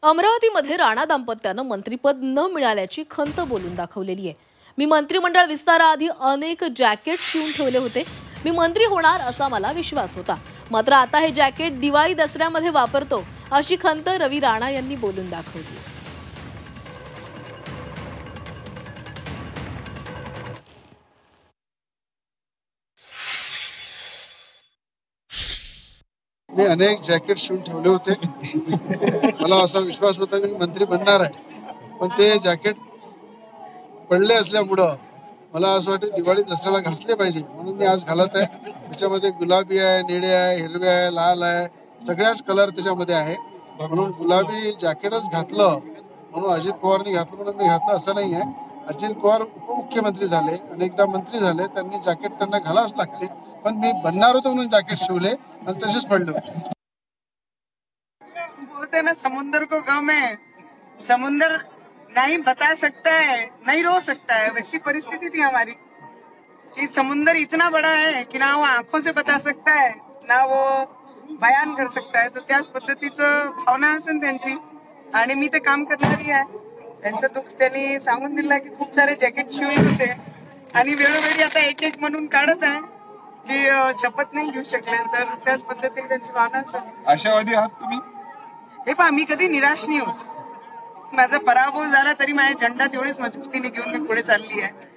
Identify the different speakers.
Speaker 1: अमरावतीमध्ये राणा दाम्पत्यानं मंत्रिपद न मिळाल्याची खंत बोलून दाखवलेली आहे। मी मंत्रिमंडळ विस्ताराआधी अनेक जॅकेट शिवून ठेवले होते। मी मंत्री होणार असा मला विश्वास होता, मात्र आता हे जॅकेट दिवाळी दसऱ्यामध्ये वापरतो अशी खंत रवी राणा यांनी बोलून दाखवली।
Speaker 2: मी अनेक जॅकेट शिवून ठेवले होते। मला असा विश्वास होता की मंत्री बनणार आहे, पण ते जॅकेट पडले असल्यामुळे मला असं वाटतं दिवाळी दसऱ्याला घातले पाहिजे, म्हणून मी आज घालत आहे। त्याच्यामध्ये गुलाबी आहे, निळे आहे, हिरवे आहे, लाल आहे, सगळ्याच कलर त्याच्यामध्ये आहे। म्हणून गुलाबी जॅकेटच घातलं म्हणून अजित पवारनी घातलं म्हणून मी घातलं असं नाही आहे। अजित पवार उपमुख्यमंत्री झाले, अनेकदा मंत्री झाले, त्यांनी जॅकेट त्यांना घालावंच लागते, पण मी बनणार होतो म्हणून जॅकेट शिवले आणि तसेच पडले।
Speaker 3: बोलते ना समुंदर को गम है, समुंदर नहीं बता सकता है, नहीं रो सकता है। वैसी परिस्थिति थी हमारी कि समुंदर इतना बड़ा है कि ना वो आंखों से बता सकता है ना वो बयान कर सकता है। तर त्याच पद्धतीचं भावना असेल त्यांची, आणि मी ते काम करणारी आहे। त्यांचं दुःख त्यांनी सांगून दिलं की खूप सारे जॅकेट शिवले होते आणि वेळोवेळी आता एक एक म्हणून काढत आहे की शपथ नाही घेऊ शकले, तर त्याच पद्धतीने त्यांची भावना असेल।
Speaker 2: आशावादी आहात तुम्ही?
Speaker 3: हे पहा, मी कधी निराश नाही होत। माझा पराभव झाला तरी माझा झेंडा तेवढेच मजबूतीने घेऊन मी पुढे चालली आहे।